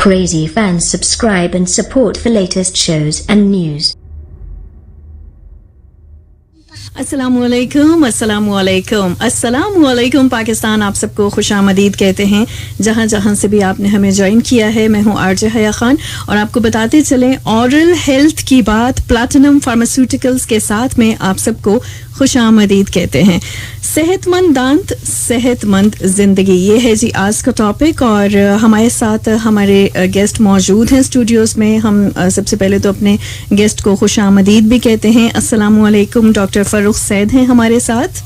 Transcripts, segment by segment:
Crazy fans, subscribe and support for latest shows and news. अस्सलामुअलैकुम अस्सलामुअलैकुम अस्सलामुअलैकुम पाकिस्तान, आप सबको खुशामदीद कहते हैं जहाँ जहाँ से भी आपने हमें ज्वाइन किया है। मैं हूँ आरजे हया खान और आपको बताते चलें ऑरल हेल्थ की बात प्लैटिनम फार्मास्यूटिकल्स के साथ में आप सबको खुशामदीद कहते हैं। सेहतमंद दांत सेहतमंद जिंदगी, ये है जी आज का टॉपिक और हमारे साथ हमारे गेस्ट मौजूद हैं स्टूडियोज में। हम सबसे पहले तो अपने गेस्ट को खुशामदीद भी कहते हैं। अस्सलामुअलैकुम, डॉक्टर फर्रुख सैद हैं हमारे साथ।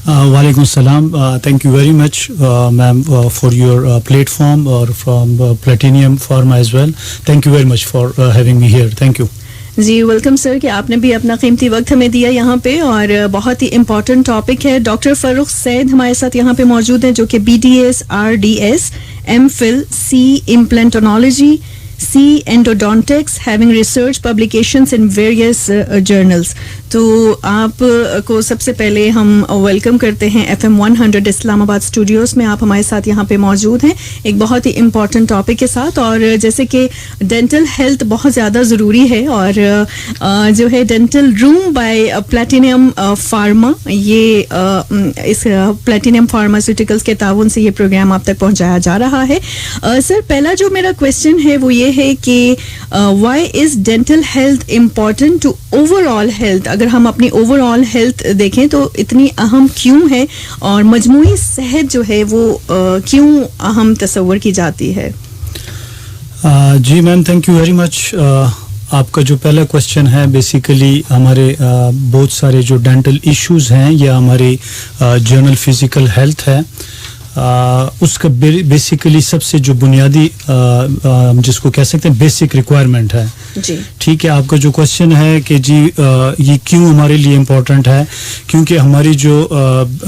वालेकुम सलाम, thank you very much ma'am for your platform और from platinum pharma as well. Thank you very much for having me here. Thank you जी, वेलकम सर कि आपने भी अपना कीमती वक्त हमें दिया यहाँ पे और बहुत ही इम्पोर्टेंट टॉपिक है। डॉक्टर फर्रुख सैद हमारे साथ यहाँ पे मौजूद हैं जो कि BDS RDS MPhil C Implantology C Endodontics having research publications in various journals। तो आप को सबसे पहले हम वेलकम करते हैं FM 100 इस्लामाबाद स्टूडियोज़ में। आप हमारे साथ यहाँ पे मौजूद हैं एक बहुत ही इम्पॉर्टेंट टॉपिक के साथ। और जैसे कि डेंटल हेल्थ बहुत ज़्यादा ज़रूरी है और जो है dental room by Platinum Pharma, ये इस प्लैटिनियम फार्मास्यूटिकल्स के ताउन से ये प्रोग्राम आप तक पहुँचाया जा रहा है। सर, पहला जो मेरा क्वेश्चन है वो ये है कि why is dental health important to overall health. अगर हम अपनी ओवरऑल हेल्थ देखें तो इतनी अहम क्यों है और मजमूई सेहत जो है वो क्यों अहम तस्वर की जाती है? जी मैम, थैंक यू वेरी मच। आपका जो पहला क्वेश्चन है बेसिकली हमारे बहुत सारे जो डेंटल इश्यूज हैं या हमारी जनरल फिजिकल हेल्थ है उसका बेसिकली सबसे जो बुनियादी जिसको कह सकते हैं बेसिक रिक्वायरमेंट है जी। ठीक है, आपका जो क्वेश्चन है कि जी ये क्यों हमारे लिए इम्पोर्टेंट है, क्योंकि हमारी जो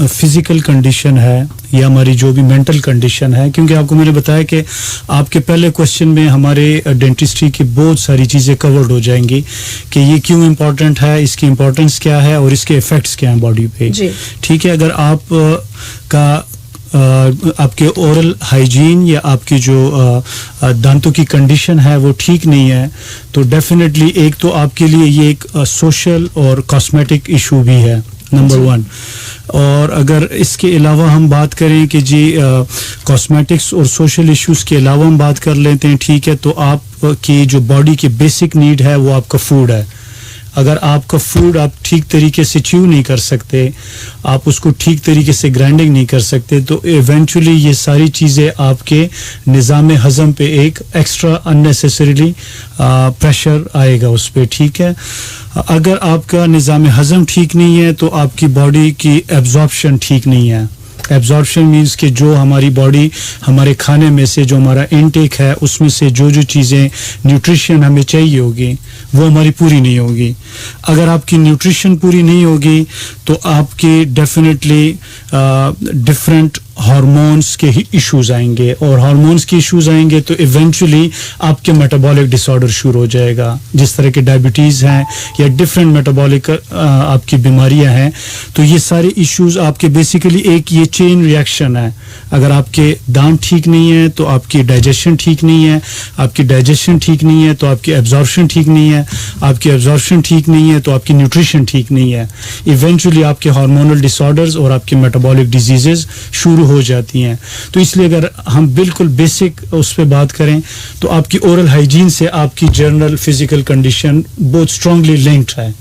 फिजिकल कंडीशन है या हमारी जो भी मेंटल कंडीशन है, क्योंकि आपको मैंने बताया कि आपके पहले क्वेश्चन में हमारे डेंटिस्ट्री की बहुत सारी चीज़ें कवर्ड हो जाएंगी कि ये क्यों इम्पोर्टेंट है, इसकी इम्पोर्टेंस क्या है और इसके इफ़ेक्ट्स क्या हैं बॉडी पे। ठीक है, अगर आप का आपके ओरल हाइजीन या आपकी जो दांतों की कंडीशन है वो ठीक नहीं है तो डेफिनेटली एक तो आपके लिए ये एक सोशल और कॉस्मेटिक इशू भी है, नंबर वन। और अगर इसके अलावा हम बात करें कि जी कॉस्मेटिक्स और सोशल इश्यूज़ के अलावा हम बात कर लेते हैं, ठीक है, तो आपकी जो बॉडी की बेसिक नीड है वो आपका फूड है। अगर आपका फूड आप ठीक तरीके से च्यू नहीं कर सकते, आप उसको ठीक तरीके से ग्राइंडिंग नहीं कर सकते तो इवेंचुअली ये सारी चीज़ें आपके निज़ाम हज़म पे एक एक्स्ट्रा अननेसेसरीली प्रेशर आएगा उस पर। ठीक है, अगर आपका निज़ाम हज़म ठीक नहीं है तो आपकी बॉडी की एब्जॉर्प्शन ठीक नहीं है। एब्जॉर्प्शन मीन्स कि जो हमारी बॉडी हमारे खाने में से जो हमारा इनटेक है उसमें से जो जो चीज़ें न्यूट्रिशन हमें चाहिए होगी वो हमारी पूरी नहीं होगी। अगर आपकी न्यूट्रिशन पूरी नहीं होगी तो आपकी डेफिनेटली डिफरेंट हार्मोन्स के ही इश्यूज आएंगे और हार्मोन्स के इश्यूज आएंगे तो इवेंचुअली आपके मेटाबॉलिक डिसऑर्डर शुरू हो जाएगा, जिस तरह के डायबिटीज़ हैं या डिफरेंट मेटाबॉलिक आपकी बीमारियां हैं। तो ये सारे इश्यूज आपके बेसिकली एक ये चेन रिएक्शन है। अगर आपके दांत ठीक नहीं है तो आपकी डाइजेशन ठीक नहीं है, आपकी डाइजेशन ठीक नहीं है तो आपकी एब्जॉर्प्शन ठीक नहीं है, आपकी एब्जॉर्प्शन ठीक नहीं है तो आपकी न्यूट्रिशन ठीक नहीं है। इवेंचुअली आपके हार्मोनल डिसऑर्डर्स और आपके मेटाबॉलिक डिजीजेस शुरू हो जाती हैं। तो इसलिए अगर हम बिल्कुल बेसिक उस पर बात करें तो आपकी ओरल हाइजीन से आपकी जनरल फिजिकल कंडीशन बहुत स्ट्रांगली लिंक्ड है।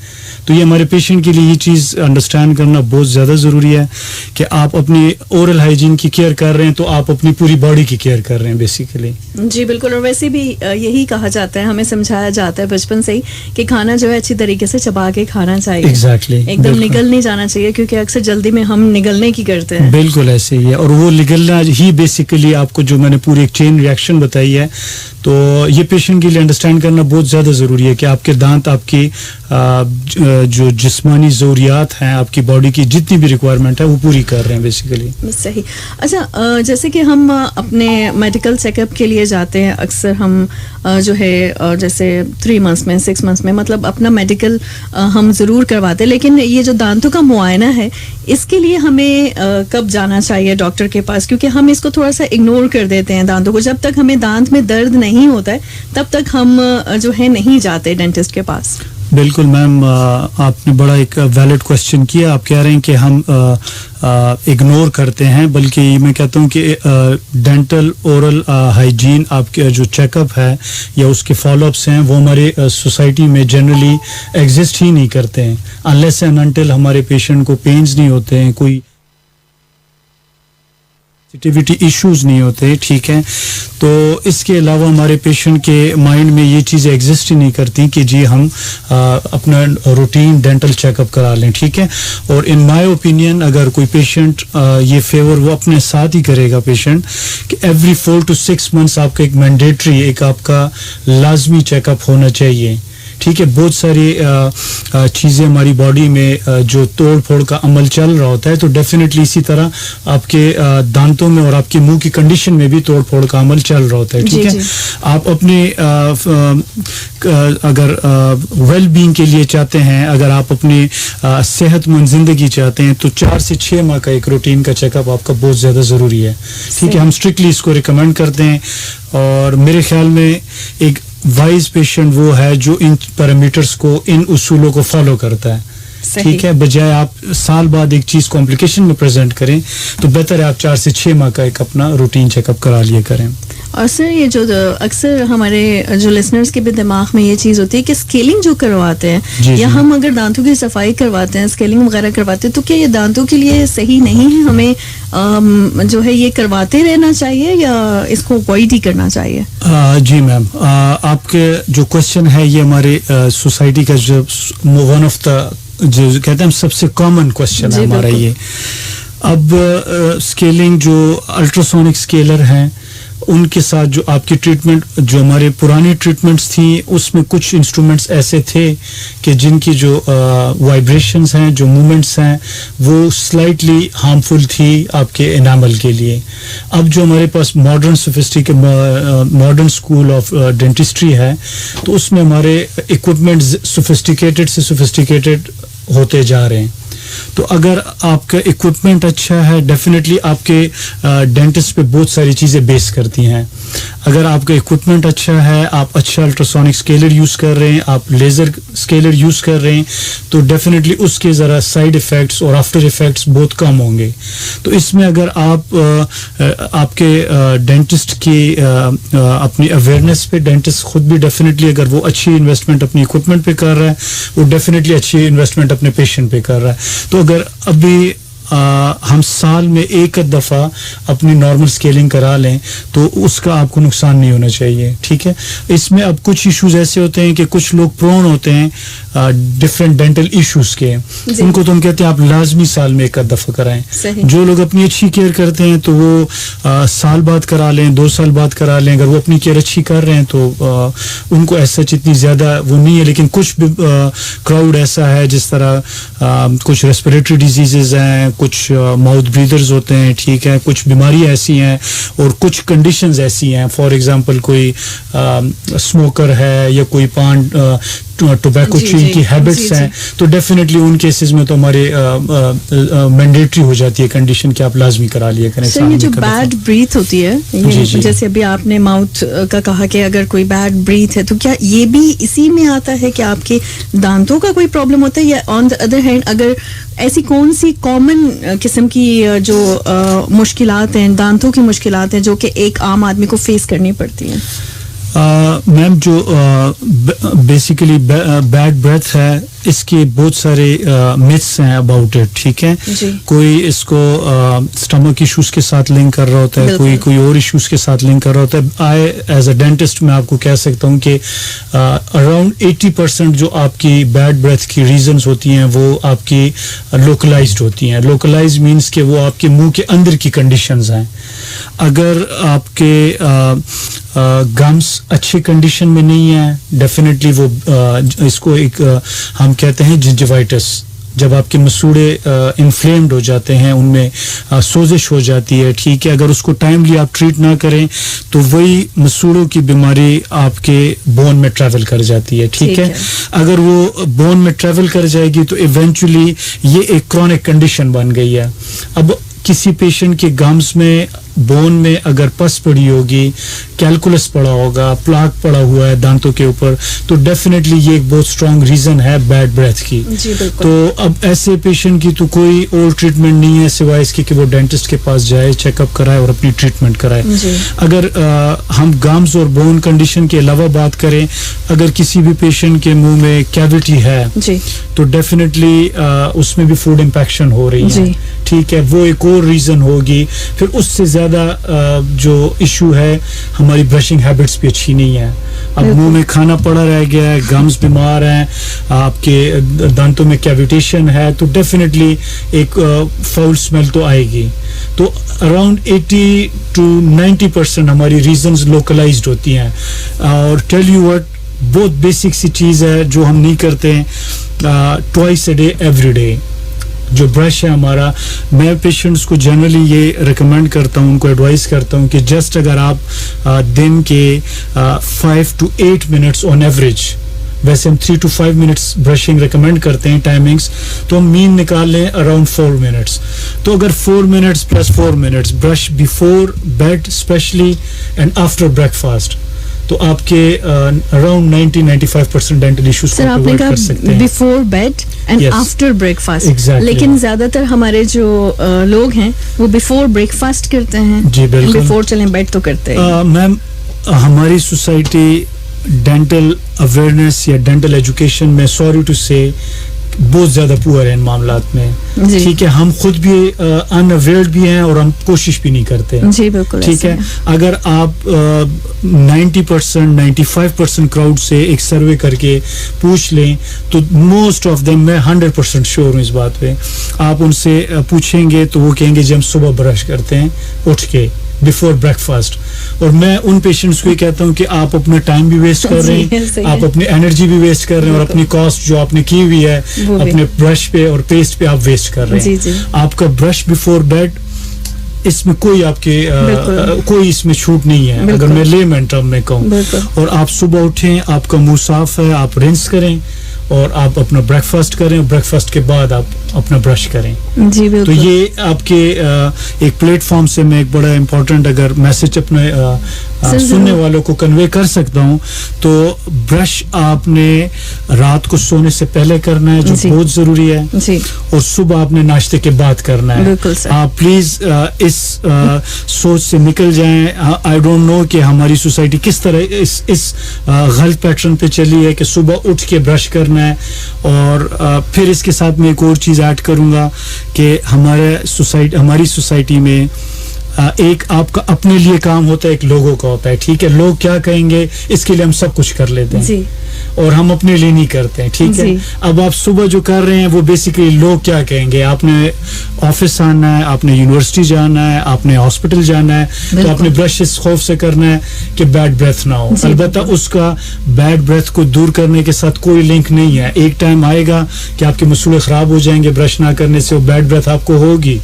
तो ये हमारे पेशेंट के लिए ये चीज़ अंडरस्टैंड करना बहुत ज़्यादा ज़रूरी है कि आप अपनी ओरल हाइजीन की केयर कर रहे हैं तो आप अपनी पूरी बॉडी की केयर कर रहे हैं बेसिकली। जी बिल्कुल, और वैसे भी यही कहा जाता है, हमें समझाया जाता है बचपन से ही कि खाना जो है अच्छी तरीके से चबा के खाना चाहिए। एग्जैक्टली, एकदम निगल नहीं जाना चाहिए क्योंकि अक्सर जल्दी में हम निगलने की करते हैं। बिल्कुल ऐसे ही है, और वो निगलना ही बेसिकली आपको जो मैंने पूरी एक चेन रिएक्शन बताई है तो ये पेशेंट के लिए अंडरस्टैंड करना बहुत ज़्यादा ज़रूरी है कि आपके दांत आपकी جو جسمانی ضروریات ہیں آپ کی باڈی کی جتنی بھی ریکوائرمنٹ ہے وہ پوری کر رہے ہیں بیسیکلی. صحیح. اچھا جیسے کہ ہم اپنے میڈیکل چیک اپ کے لیے جاتے ہیں اکثر ہم جو ہے جیسے 3 months میں 6 months میں مطلب اپنا میڈیکل ہم ضرور کرواتے ہیں, لیکن یہ جو دانتوں کا معائنہ ہے اس کے لیے ہمیں کب جانا چاہیے ڈاکٹر کے پاس, کیونکہ ہم اس کو تھوڑا سا اگنور کر دیتے ہیں دانتوں کو. جب تک ہمیں دانت میں درد نہیں ہوتا ہے تب تک ہم جو ہے نہیں جاتے ڈینٹسٹ کے پاس. بالکل میم, آپ نے بڑا ایک ویلڈ کوشچن کیا. آپ کہہ رہے ہیں کہ ہم اگنور کرتے ہیں, بلکہ میں کہتا ہوں کہ ڈینٹل اورل ہائیجین آپ کے جو چیک اپ ہے یا اس کے فالو اپس ہیں وہ ہمارے سوسائٹی میں جنرلی ایگزسٹ ہی نہیں کرتے ہیں انلیس اینڈ انٹل ہمارے پیشنٹ کو پینز نہیں ہوتے ہیں, کوئی سینسیٹیوٹی ایشوز نہیں ہوتے. ٹھیک ہے, تو اس کے علاوہ ہمارے پیشنٹ کے مائنڈ میں یہ چیزیں ایگزسٹ ہی نہیں کرتی کہ جی ہم اپنا روٹین ڈینٹل چیک اپ کرا لیں. ٹھیک ہے, اور ان مائی اوپینین اگر کوئی پیشنٹ یہ فیور وہ اپنے ساتھ ہی کرے گا پیشنٹ کہ ایوری 4 to 6 months آپ کا ایک مینڈیٹری ایک آپ کا لازمی چیک اپ ہونا چاہیے. ٹھیک ہے, بہت ساری چیزیں ہماری باڈی میں جو توڑ پھوڑ کا عمل چل رہا ہوتا ہے, تو ڈیفینیٹلی اسی طرح آپ کے دانتوں میں اور آپ کے منہ کی کنڈیشن میں بھی توڑ پھوڑ کا عمل چل رہا ہوتا ہے. ٹھیک ہے, آپ اپنے اگر ویل بینگ کے لیے چاہتے ہیں, اگر آپ اپنی صحت مند زندگی چاہتے ہیں, تو 4 سے 6 ماہ کا ایک روٹین کا چیک اپ آپ کا بہت زیادہ ضروری ہے. ٹھیک ہے, ہم اسٹرکٹلی اس کو ریکمینڈ کرتے ہیں, اور میرے خیال میں ایک وائز پیشنٹ وہ ہے جو ان پیرامیٹرز کو ان اصولوں کو فالو کرتا ہے. ٹھیک ہے, بجائے آپ سال بعد ایک چیز کمپلیکیشن میں پریزنٹ کریں تو بہتر ہے آپ 4 سے 6 ماہ کا ایک اپنا روٹین چیک اپ کرا لیا کریں. اور سر یہ جو اکثر ہمارے جو لسنرز کے بھی دماغ میں یہ چیز ہوتی ہے کہ اسکیلنگ جو کرواتے ہیں یا ہم اگر دانتوں کی صفائی کرواتے ہیں اسکیلنگ وغیرہ کرواتے ہیں تو کیا یہ دانتوں کے لیے صحیح نہیں ہے, ہمیں جو ہے یہ کرواتے رہنا چاہیے یا اس کو اوائڈ ہی کرنا چاہیے؟ جی میم, آپ کے جو کوشچن ہے یہ ہمارے سوسائٹی کا جو ون آف دا جو کہتے ہیں سب سے کامن کوشچن ہے ہمارا یہ. اب اسکیلنگ جو الٹراسونک اسکیلر ہیں ان کے ساتھ جو آپ کی ٹریٹمنٹ جو ہمارے پرانی ٹریٹمنٹس تھیں اس میں کچھ انسٹرومنٹس ایسے تھے کہ جن کی جو وائبریشنز ہیں جو موومنٹس ہیں وہ سلائٹلی ہارمفل تھی آپ کے انامل کے لیے. اب جو ہمارے پاس ماڈرن اسکول آف ڈینٹسٹری ہے تو اس میں ہمارے اکوپمنٹ سوفسٹیکیٹڈ سے سوفسٹیکیٹڈ ہوتے جا رہے ہیں. تو اگر آپ کا اکوپمنٹ اچھا ہے ڈیفینیٹلی آپ کے ڈینٹسٹ پہ بہت ساری چیزیں بیس کرتی ہیں. اگر آپ کا اکوپمنٹ اچھا ہے, آپ اچھا الٹراسونک اسکیلر یوز کر رہے ہیں, آپ لیزر اسکیلر یوز کر رہے ہیں, تو ڈیفینیٹلی اس کے ذرا سائڈ افیکٹس اور آفٹر افیکٹس بہت کم ہوں گے. تو اس میں اگر آپ کے ڈینٹسٹ کی اپنی اویئرنیس پہ ڈینٹسٹ خود بھی ڈیفینیٹلی اگر وہ اچھی انویسٹمنٹ اپنی اکوپمنٹ پہ کر رہا ہے وہ ڈیفینیٹلی اچھی انویسٹمنٹ اپنے پیشنٹ پہ کر رہا ہے. تو اگر ابھی ہم سال میں ایک دفعہ اپنی نارمل اسکیلنگ کرا لیں تو اس کا آپ کو نقصان نہیں ہونا چاہیے. ٹھیک ہے, اس میں اب کچھ ایشوز ایسے ہوتے ہیں کہ کچھ لوگ پرون ہوتے ہیں ڈفرینٹ ڈینٹل ایشوز کے, ان کو تو ہم کہتے ہیں آپ لازمی سال میں ایک دفعہ کرائیں. جو لوگ اپنی اچھی کیئر کرتے ہیں تو وہ سال بعد کرا لیں, 2 سال بعد کرا لیں. اگر وہ اپنی کیئر اچھی کر رہے ہیں تو ان کو ایسا اتنی زیادہ وہ نہیں ہے. لیکن کچھ کراؤڈ ایسا ہے جس طرح کچھ ریسپریٹری ڈیزیزز ہیں, کچھ ماؤتھ بریدرز ہوتے ہیں. ٹھیک ہے, کچھ بیماریاں ایسی ہیں اور کچھ کنڈیشنز ایسی ہیں. فار ایگزامپل کوئی اسموکر ہے یا کوئی پان ٹوبیکو چین کی ہیبٹس ہیں, تو ڈیفینیٹلی ان کیسز میں تو ہمارے مینڈیٹری ہو جاتی ہے کنڈیشن کہ آپ لازمی کرا لیا کریں. سر یہ جو بیڈ بریتھ ہوتی ہے جیسے ابھی آپ نے ماؤتھ کا کہا کہ اگر کوئی بیڈ بریتھ ہے تو کیا یہ بھی اسی میں آتا ہے کہ آپ کے دانتوں کا کوئی پرابلم ہوتا ہے, یا آن دا ادر ہینڈ اگر ایسی کون سی کامن قسم کی جو مشکلات ہیں دانتوں کی مشکلات ہیں جو کہ ایک عام آدمی کو فیس کرنی پڑتی ہیں؟ میم جو بیسیکلی بیڈ بریتھ ہے اس کے بہت سارے متس ہیں اباؤٹ اٹ. ٹھیک ہے, کوئی اس کو اسٹمک ایشوز کے ساتھ لنک کر رہا ہوتا ہے, کوئی اور ایشوز کے ساتھ لنک کر رہا ہوتا ہے. آئی ایز اے ڈینٹسٹ میں آپ کو کہہ سکتا ہوں کہ اراؤنڈ 80% جو آپ کی بیڈ بریتھ کی ریزنز ہوتی ہیں وہ آپ کی لوکلائزڈ ہوتی ہیں. لوکلائز مینس کہ وہ آپ کے منہ کے اندر کی کنڈیشنز ہیں. اگر آپ کے गम्स अच्छी कंडीशन में नहीं है, डेफिनेटली वो इसको एक हम कहते हैं जिंजिवाइटिस, जब आपके मसूड़े इन्फ्लेम्ड हो जाते हैं, उनमें सोजिश हो जाती है, ठीक है, अगर उसको टाइमली आप ट्रीट ना करें तो वही मसूड़ों की बीमारी आपके बोन में ट्रैवल कर जाती है, ठीक है। अगर वो बोन में ट्रैवल कर जाएगी तो इवेंचुअली ये एक क्रॉनिक कंडीशन बन गई है। अब किसी पेशेंट के गम्स में, बोन में अगर पस पड़ी होगी, कैलकुलस पड़ा होगा, प्लाक पड़ा हुआ है दांतों के ऊपर, तो डेफिनेटली ये एक बहुत स्ट्रॉन्ग रीजन है बैड ब्रेथ की। तो अब ऐसे पेशेंट की तो कोई और ट्रीटमेंट नहीं है सिवाय इसके कि वो डेंटिस्ट के पास जाए, चेकअप कराए और अपनी ट्रीटमेंट कराए। अगर हम गम्स और बोन कंडीशन के अलावा बात करें, अगर किसी भी पेशेंट के मुंह में कैविटी है तो डेफिनेटली उसमें भी फूड इंफेक्शन हो रही है, ठीक है, वो एक और रीजन होगी। फिर उससे ज्यादा जो इशू है, हमारी ब्रशिंग हैबिट्स भी अच्छी नहीं है। अब मुंह में खाना पड़ा रह गया है, गम्स बीमार हैं, आपके दांतों में कैविटेशन है, तो डेफिनेटली एक फाउल स्मेल तो आएगी। तो अराउंड 80 to 90% हमारी रीजंस लोकलाइज्ड होती हैं। और टेल यू व्हाट, बहुत बेसिक सी चीज़ है जो हम नहीं करते हैं, twice a day every day जो ब्रश है हमारा, मैं पेशेंट्स को जनरली ये रिकमेंड करता हूँ, उनको एडवाइस करता हूँ कि जस्ट अगर आप दिन के 5 to 8 मिनट्स ऑन एवरेज, वैसे हम 3 to 5 मिनट्स ब्रशिंग रिकमेंड करते हैं टाइमिंग्स, तो हम मीन निकाल लें अराउंड 4 मिनट्स। तो अगर 4 minutes plus 4 minutes brush before bed specially and after breakfast, तो आपके अराउंड 90-95% डेंटल इश्यूज को अवॉइड कर सकते हैं। Before bed and after breakfast, exactly. लेकिन ज्यादातर हमारे जो लोग हैं वो बिफोर ब्रेकफास्ट करते हैं, जी बिल्कुल, बिफोर चलें बेड तो करते हैं। मैम, हमारी सोसाइटी डेंटल अवेयरनेस या डेंटल एजुकेशन में, सॉरी टू से, बहुत ज्यादा पुअर है इन मामलात में, ठीक है। हम खुद भी अनअवेयर्ड भी हैं और हम कोशिश भी नहीं करते, जी बिल्कुल, ठीक है। अगर आप 90% 95% क्राउड से एक सर्वे करके पूछ लें तो मोस्ट ऑफ देम, मैं 100% श्योर हूँ इस बात पे, आप उनसे पूछेंगे तो वो कहेंगे जी हम सुबह ब्रश करते हैं उठ के बिफोर ब्रेकफास्ट। और मैं उन पेशेंट्स को ही कहता हूँ कि आप अपना टाइम भी वेस्ट कर रहे हैं, आप अपनी एनर्जी भी वेस्ट कर रहे हैं, और अपनी कॉस्ट जो आपने की हुई है अपने ब्रश पे और पेस्ट पे आप वेस्ट कर रहे हैं। आपका ब्रश बिफोर बेड, इसमें कोई आपके कोई इसमें छूट नहीं है, अगर मैं लेमन टर्म में कहूँ। और आप सुबह उठें, आपका मुंह साफ है, आप रिंस करें और आप अपना ब्रेकफास्ट करें, ब्रेकफास्ट के बाद आप अपना ब्रश करें। जी बिल्कुल। तो ये आपके एक प्लेटफॉर्म से मैं एक बड़ा इम्पोर्टेंट अगर मैसेज अपने सुनने वालों को कन्वे कर सकता हूँ, तो ब्रश आपने रात को सोने से पहले करना है, जो बहुत जरूरी है जी। और सुबह आपने नाश्ते के बाद करना है। आप प्लीज इस सोच से निकल जाएं। आई डोंट नो कि हमारी सोसाइटी किस तरह इस गलत पैटर्न पे चली है कि सुबह उठ के ब्रश करना है। और फिर इसके साथ में एक और चीज ऐड करूंगा कि हमारी सोसाइटी में एक आपका अपने लिए काम होता है, एक लोगों का होता है, ठीक है। लोग क्या कहेंगे इसके लिए हम सब कुछ कर लेते हैं जी। और हम अपने लिए नहीं करते हैं, ठीक है। अब आप सुबह जो कर रहे हैं वो बेसिकली लोग क्या कहेंगे, आपने ऑफिस आना है, आपने यूनिवर्सिटी जाना है, आपने हॉस्पिटल जाना है, तो आपने ब्रश इस खौफ से करना है कि बैड ब्रेथ ना हो। अलबत्ता उसका बैड ब्रेथ को दूर करने के साथ कोई लिंक नहीं है। एक टाइम आएगा कि आपके मसूड़े खराब हो जाएंगे ब्रश ना करने से, वो बैड ब्रेथ आपको होगी,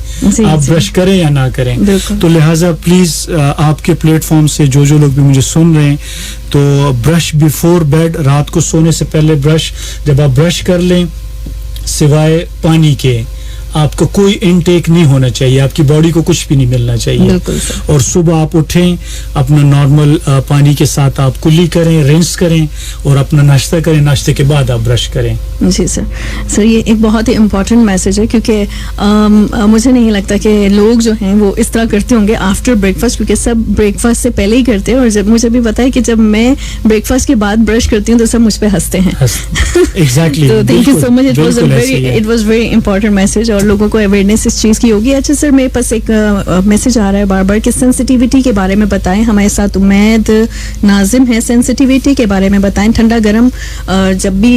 आप ब्रश करें या ना करें। तो लिहाजा प्लीज आपके प्लेटफॉर्म से जो लोग भी मुझे सुन रहे हैं, तो ब्रश बिफोर बेड, रात को सोने से पहले ब्रश, जब आप ब्रश कर लें सिवाय पानी के आपको कोई इनटेक नहीं होना चाहिए, आपकी बॉडी को कुछ भी नहीं मिलना चाहिए। और सुबह आप उठें, अपना नॉर्मल पानी के साथ आप कुल्ली करें, रिंस करें और अपना नाश्ता करें, नाश्ते के बाद आप ब्रश करें। जी सर, ये एक बहुत ही इम्पोर्टेंट मैसेज है, क्योंकि मुझे नहीं लगता कि लोग जो हैं वो इस तरह करते होंगे आफ्टर ब्रेकफास्ट, क्योंकि सब ब्रेकफास्ट से पहले ही करते हैं। और जब मुझे भी पता है कि जब मैं ब्रेकफास्ट के बाद ब्रश करती हूँ तो सब मुझ पे हंसते हैं। एग्जैक्टली। तो thank you so much, it was very important message. और लोगों को अवेयरनेस इस चीज़ की होगी. अच्छा सर, मेरे पास एक मैसेज आ रहा है बार बार कि सेंसिटिविटी के बारे में बताएं. हमारे साथ उमैद नाजिम है, सेंसिटिविटी के बारे में बताएं. ठंडा गर्म जब भी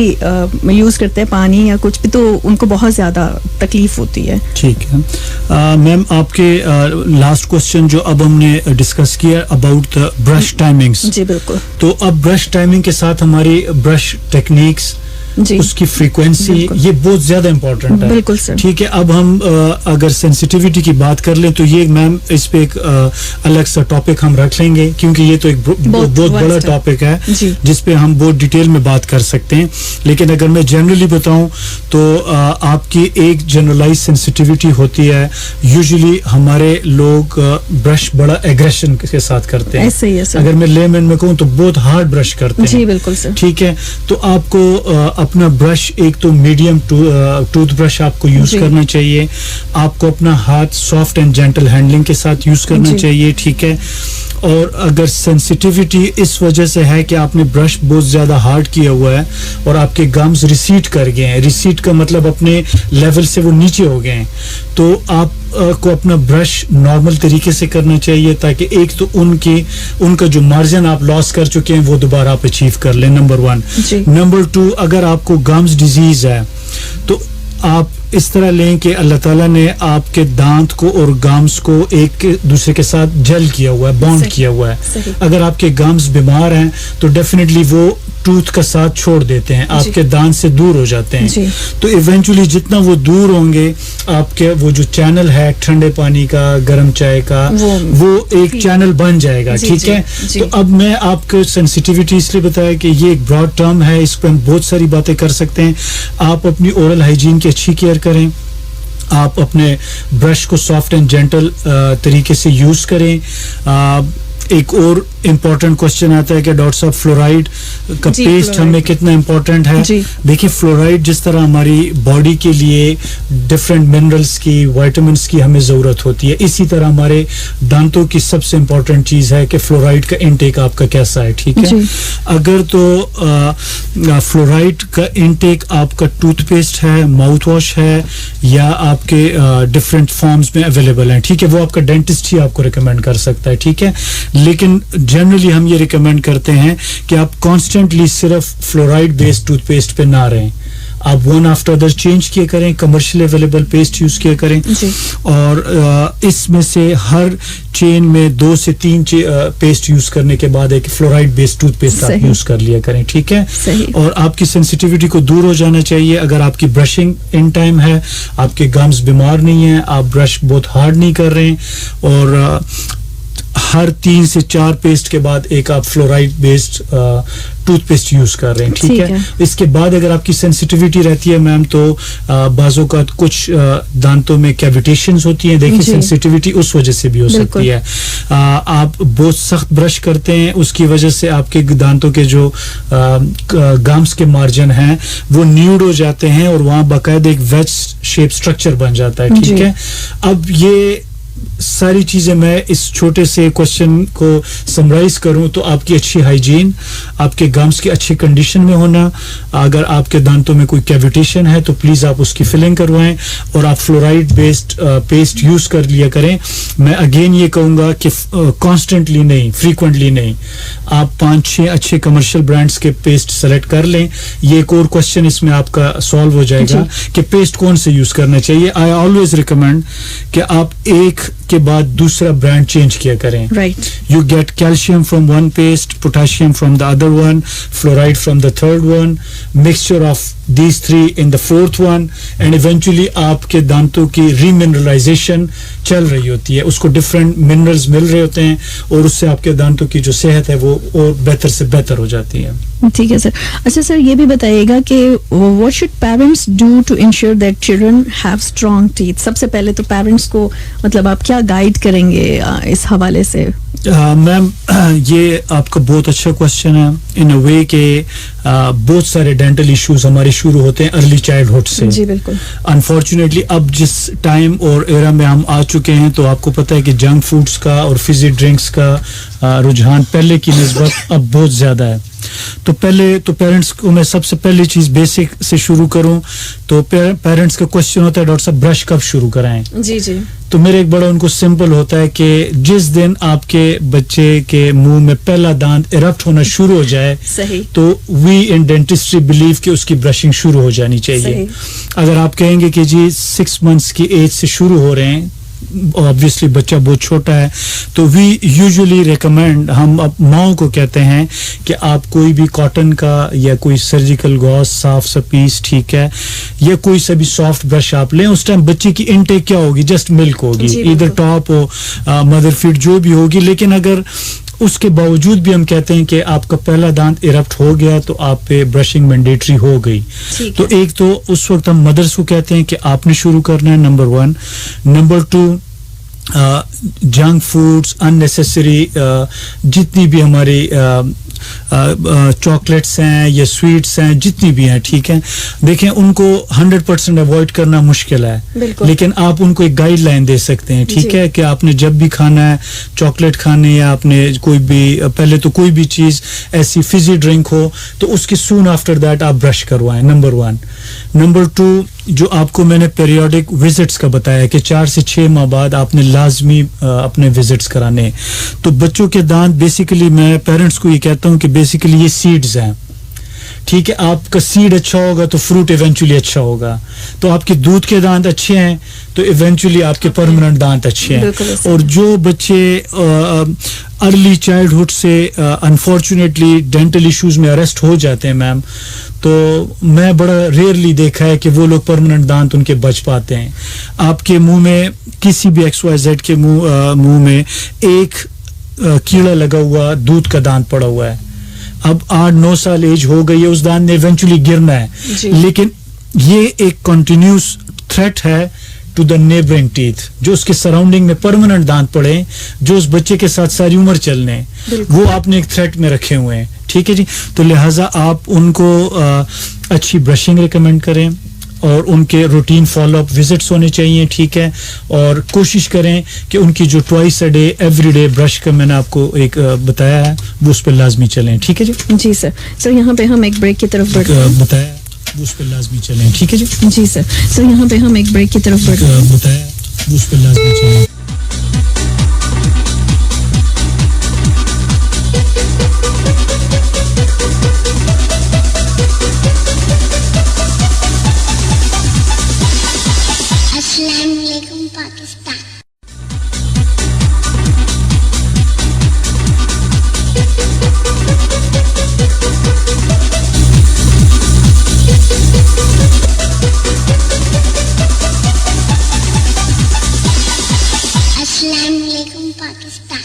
यूज़ करते हैं पानी या कुछ भी तो उनको बहुत ज़्यादा तकलीफ होती है. ठीक है मैम, आपके लास्ट क्वेश्चन जो अब हमने डिस्कस किया अबाउट द ब्रश टाइमिंग्स, जी बिल्कुल. तो अब ब्रश टाइमिंग के साथ हमारी ब्रश टेक्निक्स, जी उसकी फ्रीक्वेंसी, ये बहुत ज्यादा इंपॉर्टेंट है. बिल्कुल सर. ठीक है, अब हम अगर सेंसिटिविटी की बात कर लें तो ये मैम इस पे एक अलग सा टॉपिक हम रख लेंगे, क्योंकि ये तो एक बहुत बड़ा टॉपिक है जिस पे हम बहुत डिटेल में बात कर सकते हैं. लेकिन अगर मैं जनरली बताऊं तो आपकी एक जनरलाइज सेंसिटिविटी होती है. यूजुअली हमारे लोग ब्रश बड़ा एग्रेशन के साथ करते हैं. ऐसे ही है सर. अगर मैं लेमन में कहूँ तो बहुत हार्ड ब्रश करते हैं. जी बिल्कुल सर. ठीक है, तो आपको अपना ब्रश एक तो मीडियम टूथ ब्रश आपको यूज करना चाहिए. आपको अपना हाथ सॉफ्ट एंड जेंटल हैंडलिंग के साथ यूज करना चाहिए. ठीक है, और अगर सेंसिटिविटी इस वजह से है कि आपने ब्रश बहुत ज्यादा हार्ड किया हुआ है और आपके गम्स रिसीट कर गए हैं, रिसीट का मतलब अपने लेवल से वो नीचे हो गए हैं, तो आप को अपना ब्रश नॉर्मल तरीके से करना चाहिए ताकि एक तो उनका जो मार्जिन आप लॉस कर चुके हैं वो दोबारा आप अचीव कर लें. नंबर 1. नंबर 2, अगर आपको गम्स डिजीज है तो आप इस तरह लें कि अल्लाह ताला ने आपके दांत को और गम्स को एक दूसरे के साथ जेल किया हुआ है, बॉन्ड किया हुआ है. अगर आपके गम्स बीमार हैं तो डेफिनेटली वो टूथ का साथ छोड़ देते हैं, आपके दांत से दूर हो जाते हैं. तो इवेंचुअली जितना वो दूर होंगे, आपके वो जो चैनल है ठंडे पानी का, गर्म चाय का, वो एक चैनल बन जाएगा. ठीक है, तो अब मैं आपको सेंसिटिविटी इसलिए बताया कि ये एक ब्रॉड टर्म है, इस पर हम बहुत सारी बातें कर सकते हैं. आप अपनी ओरल हाइजीन की अच्छी केयर करें, आप अपने ब्रश को सॉफ्ट एंड जेंटल तरीके से यूज करें. एक और इम्पोर्टेंट क्वेश्चन आता है कि डॉक्टर साहब फ्लोराइड का पेस्ट हमें कितना इम्पोर्टेंट है. देखिए, फ्लोराइड जिस तरह हमारी बॉडी के लिए डिफरेंट मिनरल्स की, विटामिन्स की हमें ज़रूरत होती है, इसी तरह हमारे दांतों की सबसे इम्पोर्टेंट चीज़ है कि फ्लोराइड का इनटेक आपका कैसा है. ठीक है, अगर तो फ्लोराइड का इनटेक आपका टूथपेस्ट है, माउथ वॉश है या आपके डिफरेंट फॉर्म्स में अवेलेबल हैं, ठीक है, वो आपका डेंटिस्ट ही आपको रिकमेंड कर सकता है. ठीक है, लेकिन जनरली हम ये रिकमेंड करते हैं कि आप कॉन्स्टेंटली सिर्फ फ्लोराइड बेस्ड टूथपेस्ट पे ना रहें. आप वन आफ्टर अदर चेंज किया करें, कमर्शियल अवेलेबल पेस्ट यूज किया करें. और इसमें से हर चेन में 2 से 3 पेस्ट यूज करने के बाद एक फ्लोराइड बेस्ड टूथपेस्ट आप यूज कर लिया करें. ठीक है, और आपकी सेंसिटिविटी को दूर हो जाना चाहिए. अगर आपकी ब्रशिंग इन टाइम है, आपके गम्स बीमार नहीं है, आप ब्रश बहुत हार्ड नहीं कर रहे हैं, और हर 3 से 4 पेस्ट के बाद एक आप फ्लोराइड बेस्ड टूथपेस्ट यूज कर रहे हैं. ठीक है, इसके बाद अगर आपकी सेंसिटिविटी रहती है मैम तो बाजों का कुछ दांतों में कैविटेशंस होती हैं. देखिए, सेंसिटिविटी उस वजह से भी हो सकती है. आप बहुत सख्त ब्रश करते हैं, उसकी वजह से आपके दांतों के जो गम्स के मार्जिन हैं वो न्यूड हो जाते हैं और वहाँ बाकायदा एक वेज शेप स्ट्रक्चर बन जाता है. ठीक है, अब ये सारी चीजें मैं इस छोटे से क्वेश्चन को समराइज करूं तो आपकी अच्छी हाइजीन, आपके गम्स की अच्छी कंडीशन में होना, अगर आपके दांतों में कोई कैविटेशन है तो प्लीज आप उसकी फिलिंग करवाएं और आप फ्लोराइड बेस्ड पेस्ट यूज कर लिया करें. मैं अगेन ये कहूंगा कि कॉन्स्टेंटली नहीं, फ्रीक्वेंटली नहीं, आप 5-6 अच्छे कमर्शियल ब्रांड्स के पेस्ट सेलेक्ट कर लें. ये एक और क्वेश्चन इसमें आपका सॉल्व हो जाएगा कि पेस्ट कौन से यूज करना चाहिए. आई ऑलवेज रिकमेंड कि आप एक के बाद दूसरा ब्रांड चेंज किया करें. Right, you get calcium from one paste, potassium from the other one, fluoride from the third one, mixture of these 3 in the 4th one, and eventually आपके दांतों की रीमिनरलाइजेशन चल रही होती है, उसको डिफरेंट मिनरल्स मिल रहे होते हैं और उससे आपके दांतों की जो सेहत है वो और बेहतर से बेहतर हो जाती है. ठीक है सर. अच्छा सर, ये भी बताइएगा कि what should parents do to ensure that children have strong teeth? सबसे पहले तो पेरेंट्स को मतलब आप क्या गाइड करेंगे इस हवाले से? मैम, ये आपका बहुत अच्छा क्वेश्चन है इन अ वे के बहुत सारे डेंटल इश्यूज हमारे शुरू होते हैं अर्ली चाइल्डहुड से. जी बिल्कुल. अनफॉर्चुनेटली अब जिस टाइम और एरा में हम आ चुके हैं तो आपको पता है कि जंक फूड्स का और फिजी ड्रिंक्स का रुझान पहले की निस्बत अब बहुत ज्यादा है. तो पेरेंट्स को मैं सबसे पहली चीज बेसिक से शुरू करूं तो पेरेंट्स का क्वेश्चन होता है डॉक्टर साहब ब्रश कब शुरू कराएं. जी जी. तो मेरे एक बड़ा उनको सिंपल होता है कि जिस दिन आपके बच्चे के मुंह में पहला दांत इरप्ट होना शुरू हो जाए सही. तो वी इन डेंटिस्ट्री बिलीव कि उसकी ब्रशिंग शुरू हो जानी चाहिए. अगर आप कहेंगे कि जी 6 months की एज से शुरू हो रहे हैं, ऑब्वियसली बच्चा बहुत छोटा है, तो वी यूजुअली रिकमेंड, हम अब माओ को कहते हैं कि आप कोई भी कॉटन का या कोई सर्जिकल गॉज साफ सा पीस, ठीक है, या कोई सा भी सॉफ्ट ब्रश आप लें. उस टाइम बच्चे की इनटेक क्या होगी, जस्ट मिल्क होगी, इधर टॉप हो मदर फीड जो भी होगी. लेकिन अगर उसके बावजूद भी हम कहते हैं कि आपका पहला दांत इरप्ट हो गया तो आप पे ब्रशिंग मैंडेटरी हो गई. तो एक तो उस वक्त हम मदर्स को कहते हैं कि आपने शुरू करना है, number 1. Number 2, junk foods, unnecessary जितनी भी हमारी चॉकलेट्स हैं या स्वीट्स हैं, जितनी भी हैं, ठीक है, देखें उनको 100% अवॉइड करना मुश्किल है, लेकिन आप उनको एक गाइडलाइन दे सकते हैं, ठीक है, कि आपने जब भी खाना है, चॉकलेट खाने या आपने कोई भी पहले तो कोई भी चीज ऐसी फिजी ड्रिंक हो तो उसके सून आफ्टर दैट आप ब्रश करवाएं, नंबर 1. नंबर 2, जो आपको मैंने पीरियोडिक विजिट्स का बताया कि 4 से 6 माह बाद आपने लाजमी अपने विजिट्स कराने. तो बच्चों के दांत बेसिकली मैं पेरेंट्स को ये कहता हूँ कि बेसिकली ये सीड्स हैं, ठीक है. आपका सीड अच्छा होगा तो फ्रूट इवेंचुअली अच्छा होगा. तो आपके दूध के दांत अच्छे हैं तो इवेंचुअली आपके परमानेंट दांत अच्छे हैं. और जो बच्चे अर्ली चाइल्डहुड से अनफॉर्चुनेटली डेंटल इश्यूज में अरेस्ट हो जाते हैं मैम, तो मैं बड़ा रेयरली देखा है कि वो लोग परमानेंट दांत उनके बच पाते हैं. आपके मुंह में किसी भी XYZ के मुंह में एक कीड़ा लगा हुआ दूध का दांत पड़ा हुआ है, अब 8-9 साल एज हो गई है, उस दांत ने इवेंचुअली गिरना है, लेकिन ये एक कंटिन्यूस थ्रेट है टू द नेबरिंग टीथ, जो उसके सराउंडिंग में परमानेंट दांत पड़े जो उस बच्चे के साथ सारी उम्र चलने, वो आपने एक थ्रेट में रखे हुए हैं, ठीक है जी. तो लिहाजा आप उनको अच्छी ब्रशिंग रिकमेंड करें और उनके रूटीन फॉलोअप विजिट्स होने चाहिए, ठीक है, और कोशिश करें कि उनकी जो twice a day everyday brush का मैंने आपको एक बताया है वो उस पर लाजमी चलें, ठीक है जी. जी सर. सर यहाँ पे हम एक ब्रेक की तरफ बढ़ते हैं. बताया वो उस पर लाजमी चलें, ठीक है जी. जी सर. सर यहाँ पे हम एक ब्रेक की तरफ बढ़ते हैं. बताया वो उस पर लाजमी चलें. अस्सलामुअलैकुम पाकिस्तान. अस्सलामुअलैकुम पाकिस्तान.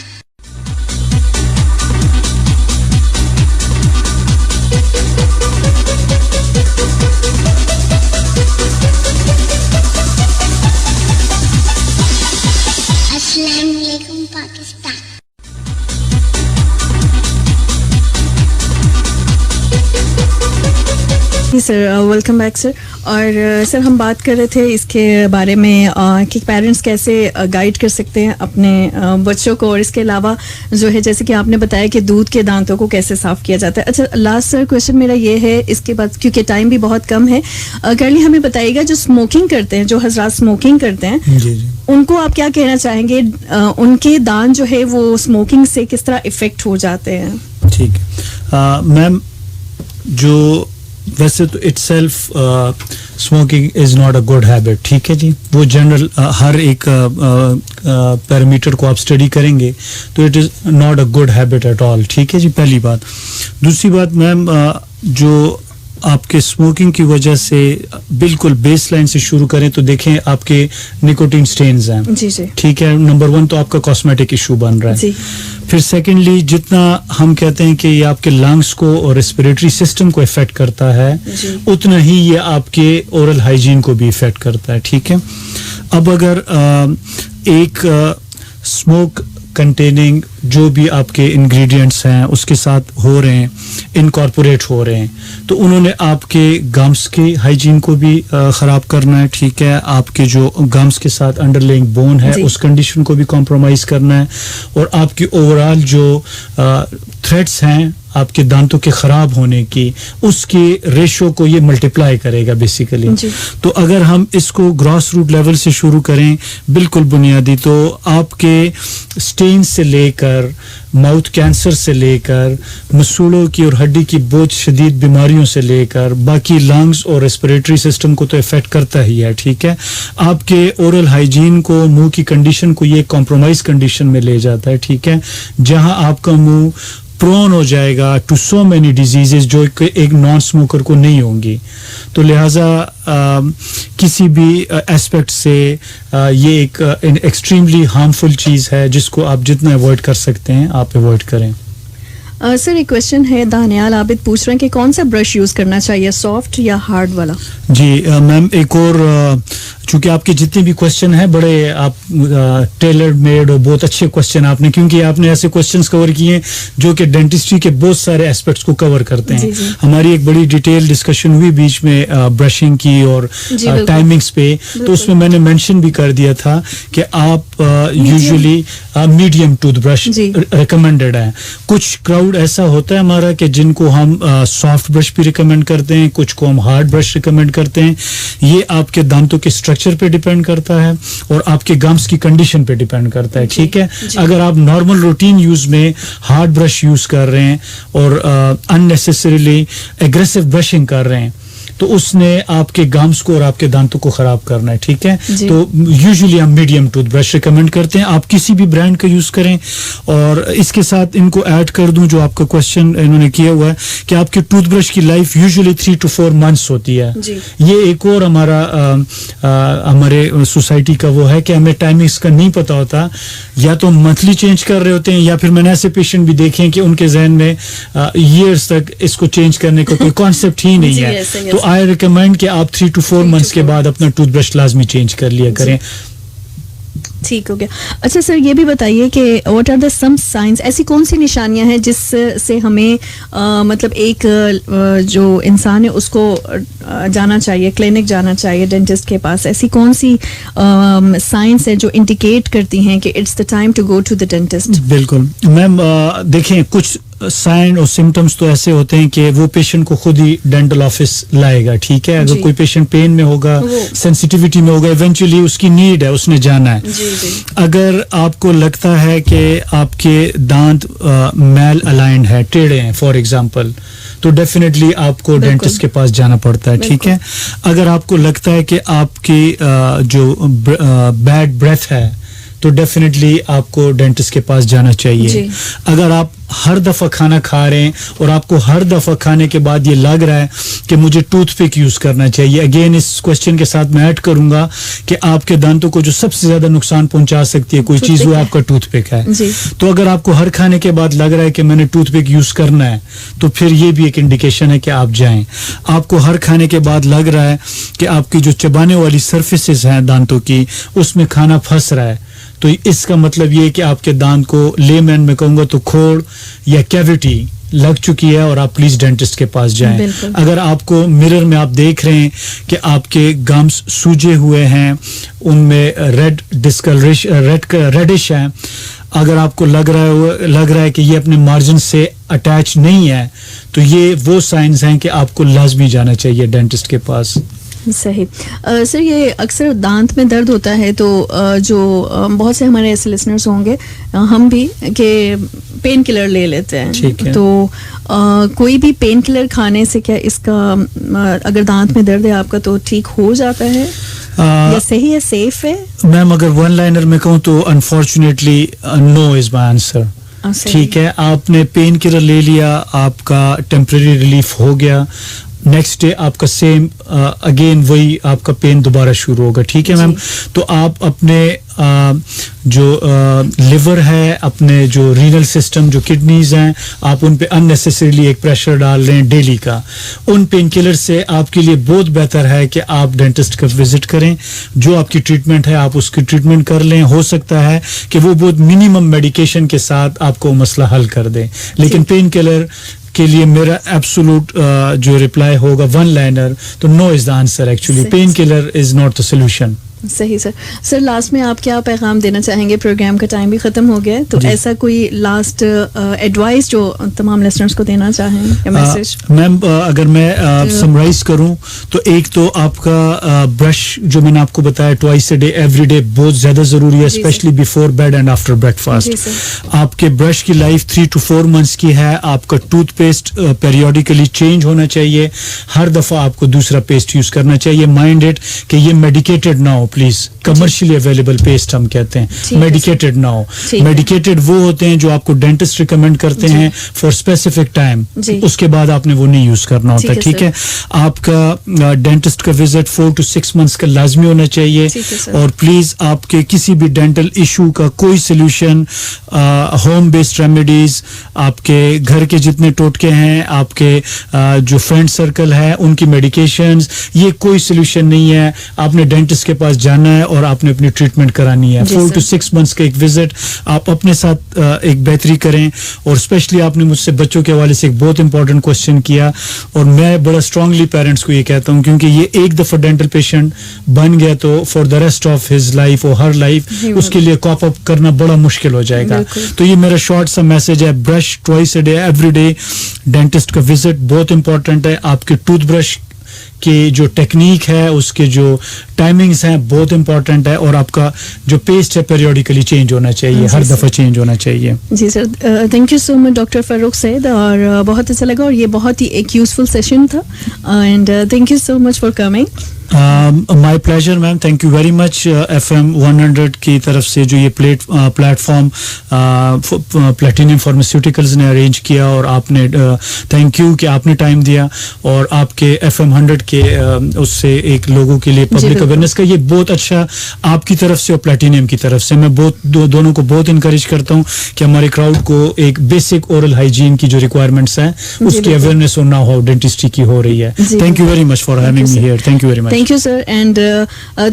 अस्सलामुअलैकुम पाकिस्तान. जी सर, वेलकम बैक सर. और सर हम बात कर रहे थे इसके बारे में कि पेरेंट्स कैसे गाइड कर सकते हैं अपने बच्चों को, और इसके अलावा जो है जैसे कि आपने बताया कि दूध के दांतों को कैसे साफ किया जाता है. अच्छा, लास्ट सर क्वेश्चन मेरा ये है इसके बाद, क्योंकि टाइम भी बहुत कम है, करली हमें बताइएगा जो स्मोकिंग करते हैं, जो हजरात स्मोकिंग करते हैं, जी जी. उनको आप क्या कहना चाहेंगे, उनके दांत जो है वो स्मोकिंग से किस तरह इफेक्ट हो जाते हैं? ठीक है मैम, जो वैसे तो itself smoking is not a good habit, ठीक है जी. वो जनरल हर एक पैरामीटर को आप स्टडी करेंगे तो it is not a good habit at all, ठीक है जी, पहली बात. दूसरी बात मैम, जो आपके स्मोकिंग की वजह से बिल्कुल बेस लाइन से शुरू करें तो देखें आपके निकोटीन स्टेन्स हैं, जी जी, ठीक है. नंबर 1 तो आपका कॉस्मेटिक इशू बन रहा है जी. फिर सेकेंडली जितना हम कहते हैं कि ये आपके लंग्स को और रेस्पिरेटरी सिस्टम को इफेक्ट करता है, उतना ही ये आपके ओरल हाइजीन को भी इफेक्ट करता है, ठीक है. अब अगर एक स्मोक कंटेनिंग جو بھی آپ کے انگریڈینٹس ہیں اس کے ساتھ ہو رہے ہیں, انکارپوریٹ ہو رہے ہیں, تو انہوں نے آپ کے گمس کے ہائیجین کو بھی خراب کرنا ہے, ٹھیک ہے, آپ کے جو گمس کے ساتھ انڈر لینگ بون ہے اس کنڈیشن کو بھی کمپرومائز کرنا ہے, اور آپ کی اوور آل جو تھریٹس ہیں آپ کے دانتوں کے خراب ہونے کی, اس کے ریشو کو یہ ملٹیپلائی کرے گا بیسیکلی. تو اگر ہم اس کو گراس روٹ لیول سے شروع کریں بالکل بنیادی, تو آپ کے سٹین سے لے کر ماؤتھ کینسر سے لے کر مسوڑوں کی اور ہڈی کی بہت شدید بیماریوں سے لے کر باقی لنگز اور ریسپریٹری سسٹم کو تو افیکٹ کرتا ہی ہے, ٹھیک ہے. آپ کے اورل ہائیجین کو, منہ کی کنڈیشن کو یہ کمپرومائز کنڈیشن میں لے جاتا ہے, ٹھیک ہے, جہاں آپ کا منہ پرون ہو جائے گا ٹو سو مینی ڈیزیزز جو ایک نان اسموکر کو نہیں ہوں گی. تو لہٰذا کسی بھی اسپیکٹ سے یہ ایک ایکسٹریملی ہارمفل چیز ہے جس کو آپ جتنا اوائڈ کر سکتے ہیں آپ اوائڈ کریں. سر ایک کوشچن ہے, دانیال عابد پوچھ رہے ہیں کہ کون سا برش یوز کرنا چاہیے, سافٹ یا ہارڈ والا؟ جی میم, ایک اور چونکہ آپ کے جتنے بھی کوشچن ہیں بڑے آپ ٹیلرڈ میڈ اور بہت اچھے کوشچن آپ نے, کیونکہ آپ نے ایسے کوشچنس کور کیے ہیں جو کہ ڈینٹسٹری کے بہت سارے اسپیکٹس کو کور کرتے ہیں. ہماری ایک بڑی ڈیٹیل ڈسکشن ہوئی بیچ میں برشنگ کی اور ٹائمنگس پہ, تو اس میں نے مینشن بھی کر دیا تھا کہ آپ usually medium tooth brush recommended ہے. کچھ کراؤڈ ایسا ہوتا ہے ہمارا کہ جن کو ہم سافٹ برش بھی ریکمینڈ کرتے ہیں, کچھ کو ہم ہارڈ برش ریکمینڈ کرتے ہیں. یہ آپ کے دانتوں کے اسٹرکچر پہ ڈیپینڈ کرتا ہے اور آپ کے گمس کی کنڈیشن پہ ڈیپینڈ کرتا ہے, ٹھیک ہے. اگر آپ نارمل روٹین یوز میں ہارڈ برش یوز کر رہے ہیں اور اننیسیسریلی ایگریسو برشنگ کر رہے ہیں تو اس نے آپ کے گمس کو اور آپ کے دانتوں کو خراب کرنا ہے, ٹھیک ہے. تو یوزلی ہم میڈیم ٹوتھ برش ریکمینڈ کرتے ہیں, آپ کسی بھی برانڈ کا یوز کریں. اور اس کے ساتھ ان کو ایڈ کر دوں جو آپ کا کوشچن انہوں نے کیا ہوا ہے کہ آپ کے ٹوتھ برش کی لائف یوزلی 3 to 4 months ہوتی ہے. یہ ایک اور ہمارے سوسائٹی کا وہ ہے کہ ہمیں ٹائمنگس کا نہیں پتا ہوتا, یا تو منتھلی چینج کر رہے ہوتے ہیں, یا پھر میں نے ایسے پیشنٹ بھی دیکھے ہیں کہ ان کے ذہن میں ایئرس تک اس کو چینج کرنے کا کوئی کانسیپٹ ہی نہیں ہے. تو آئی ریکمینڈ کہ آپ 3 to 4 months کے بعد اپنا ٹوتھ برش لازمی چینج کر لیا کریں. ٹھیک ہو گیا. اچھا سر یہ بھی بتائیے کہ what are the some signs, ایسی کون سی نشانیاں ہیں جس سے ہمیں مطلب ایک جو انسان ہے اس کو جانا چاہیے, کلینک جانا چاہیے ڈینٹسٹ کے پاس, ایسی کون سی سائنس ہے جو انڈیکیٹ کرتی ہیں کہ it's the time to go to the dentist? بالکل میم, دیکھیں کچھ سائن اور سمٹمس تو ایسے ہوتے ہیں کہ وہ پیشنٹ کو خود ہی ڈینٹل آفس لائے گا, ٹھیک ہے. اگر کوئی پیشنٹ پین میں ہوگا, سینسیٹیوٹی میں ہوگا, ایونچولی اس کی نیڈ ہے, اس نے جانا ہے. اگر آپ کو لگتا ہے کہ آپ کے دانت میل الائنڈ ہے, ٹیڑھے ہیں فار ایگزامپل, تو ڈیفینیٹلی آپ کو ڈینٹسٹ کے پاس جانا پڑتا ہے, ٹھیک ہے. اگر آپ کو لگتا ہے کہ آپ کی جو بیڈ بریتھ ہے تو ڈیفینیٹلی آپ کو ڈینٹسٹ کے پاس جانا چاہیے. اگر آپ ہر دفعہ کھانا کھا رہے ہیں اور آپ کو ہر دفعہ کھانے کے بعد یہ لگ رہا ہے کہ مجھے ٹوتھ پک یوز کرنا چاہیے, اگین اس کوشچن کے ساتھ میں ایڈ کروں گا کہ آپ کے دانتوں کو جو سب سے زیادہ نقصان پہنچا سکتی ہے کوئی چیز, وہ آپ کا ٹوتھ پک ہے. تو اگر آپ کو ہر کھانے کے بعد لگ رہا ہے کہ میں نے ٹوتھ پک یوز کرنا ہے تو پھر یہ بھی ایک انڈیکیشن ہے کہ آپ جائیں. آپ کو ہر کھانے کے بعد لگ رہا ہے کہ آپ کی جو چبانے والی سرفیسز ہیں دانتوں کی اس میں کھانا پھنس رہا ہے, تو اس کا مطلب یہ کہ آپ کے دانت کو لے مین میں کہوں گا تو کھوڑ یا کیویٹی لگ چکی ہے اور آپ پلیز ڈینٹسٹ کے پاس جائیں. اگر آپ کو مرر میں آپ دیکھ رہے ہیں کہ آپ کے گمس سوجے ہوئے ہیں, ان میں ریڈش ہیں, اگر آپ کو لگ رہا ہے کہ یہ اپنے مارجن سے اٹیچ نہیں ہے, تو یہ وہ سائنز ہیں کہ آپ کو لازمی جانا چاہیے ڈینٹسٹ کے پاس. صحیح. سر یہ اکثر دانت میں درد ہوتا ہے تو جو بہت سے ہمارے ایسے لسنرز ہوں گے, ہم بھی, کہ پین کلر لے لیتے ہیں, تو کوئی بھی پین کلر کھانے سے کیا اس کا اگر دانت میں درد ہے آپ کا تو ٹھیک ہو جاتا ہے یا صحیح ہے, سیف ہے؟ میم اگر ون لائنر میں کہوں تو unfortunately know is my answer. ٹھیک ہے, آپ نے پین کلر لے لیا, آپ کا ٹیمپریری ریلیف ہو گیا, नेक्स्ट डे आपका सेम अगेन वही आपका पेन दोबारा शुरू होगा, ठीक है मैम। तो आप अपने जो लिवर है, अपने जो रीनल सिस्टम, जो किडनीज हैं, आप उन पे अननेसेसरीली एक प्रेशर डाल रहे हैं डेली का। उन पेन किलर से आपके लिए बहुत बेहतर है कि आप डेंटिस्ट का विजिट करें, जो आपकी ट्रीटमेंट है आप उसकी ट्रीटमेंट कर लें। हो सकता है कि वो बहुत मिनिमम मेडिकेशन के साथ आपको मसला हल कर दे, लेकिन पेन किलर के लिए मेरा एब्सोल्यूट जो रिप्लाई होगा वन लाइनर, तो no is the answer. Actually pain killer is not the solution. सही सर। सर लास्ट में आप क्या पैगाम देना चाहेंगे? प्रोग्राम का टाइम भी खत्म हो गया है, तो ऐसा कोई लास्ट एडवाइस जो तमाम लिसनर्स को देना चाहें या मैसेज? मैम अगर मैं समराइज करूं तो एक तो आपका ब्रश जो मैंने आपको बताया twice a day every day बहुत ज्यादा जरूरी है, specially before bed and after breakfast. आपके ब्रश की लाइफ 3 to 4 months की है। आपका टूथपेस्ट पेरियोडिकली चेंज होना चाहिए, हर दफा आपको दूसरा पेस्ट यूज करना चाहिए। माइंड इट कि ये मेडिकेटेड ना हो प्लीज। कमर्शियली अवेलेबल पेस्ट हम कहते हैं, मेडिकेटेड ना हो। मेडिकेटेड वो होते हैं जो आपको डेंटिस्ट रिकमेंड करते हैं फॉर स्पेसिफिक टाइम, उसके बाद आपने वो नहीं यूज करना होता, ठीक है। आपका डेंटिस्ट का विजिट 4 to 6 months का लाजमी होना चाहिए। और प्लीज आपके किसी भी डेंटल इशू का कोई सोल्यूशन, होम बेस्ड रेमेडीज, आपके घर के जितने टोटके हैं, आपके जो फ्रेंड सर्कल है उनकी मेडिकेशंस, ये कोई सोल्यूशन नहीं है। आपने डेंटिस्ट के पास जाना है और आपने अपनी ट्रीटमेंट करानी है। 4 to 6 months का एक विजिट आप अपने साथ एक बेहतरी करें। और स्पेशली आपने मुझसे बच्चों के हवाले से एक बहुत इंपॉर्टेंट क्वेश्चन किया, और मैं बड़ा स्ट्रांगली पेरेंट्स को ये कहता हूँ, क्योंकि ये एक दफा डेंटल पेशेंट बन गया तो for the rest of his life और हर लाइफ उसके लिए कॉप अप करना बड़ा मुश्किल हो जाएगा। तो ये मेरा शॉर्ट सा मैसेज है, brush twice a day every day, dentist का विजिट बहुत इंपॉर्टेंट है। आपके टूथब्रश की जो टेक्निक है, उसके जो टाइमिंग्स हैं बहुत इंपॉर्टेंट है। और आपका जो पेस्ट है पेरियोडिकली चेंज होना चाहिए, हर दफा चेंज होना चाहिए। जी सर, thank you so much doctor Farrukh Syed, और बहुत अच्छा लगा, और ये बहुत ही एक यूजफुल सेशन था, and thank you so much for coming. My pleasure ma'am, thank you very much. FM 100 की तरफ से जो ये प्लेटफॉर्म प्लेटिनियम फार्मास्यूटिकल्स ने अरेंज किया, और आपने थैंक यू कि आपने टाइम दिया, और आपके FM 100 के उससे एक लोगों के लिए पब्लिक अवेयरनेस का ये बहुत अच्छा आपकी तरफ से और प्लेटिनियम की तरफ से मैं दोनों को बहुत इनकरेज करता हूँ कि हमारे क्राउड को एक बेसिक ओरल हाइजीन की जो रिक्वायरमेंट्स हैं उसकी अवेयरनेस और ना हो डेंटिस्ट्री की हो रही है। Thank you very much for having me here, thank you very much. Thank you sir, and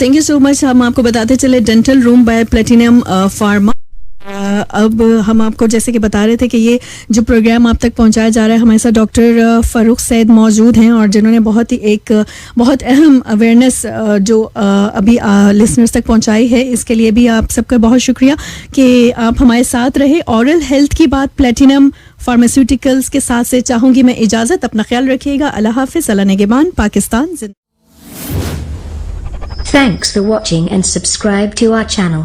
thank you so much. हम आपको बताते चले dental room by Platinum Pharma. अब हम आपको जैसे कि बता रहे थे कि ये जो प्रोग्राम आप तक पहुंचाया जा रहा है, हमारे साथ डॉक्टर फर्रुख सैयद मौजूद हैं, और जिन्होंने बहुत अहम अवेयरनेस जो अभी लिसनर्स तक पहुंचाई है, इसके लिए भी आप सबका बहुत शुक्रिया कि आप हमारे साथ रहे। ऑरल हेल्थ की बात प्लेटिनियम फार्मास्यूटिकल्स के साथ से चाहूंगी मैं इजाज़त। अपना ख्याल रखिएगा। अल्लाह हाफिज़। अल्लाह निगहबान। Pakistan. Thanks for watching and subscribe to our channel.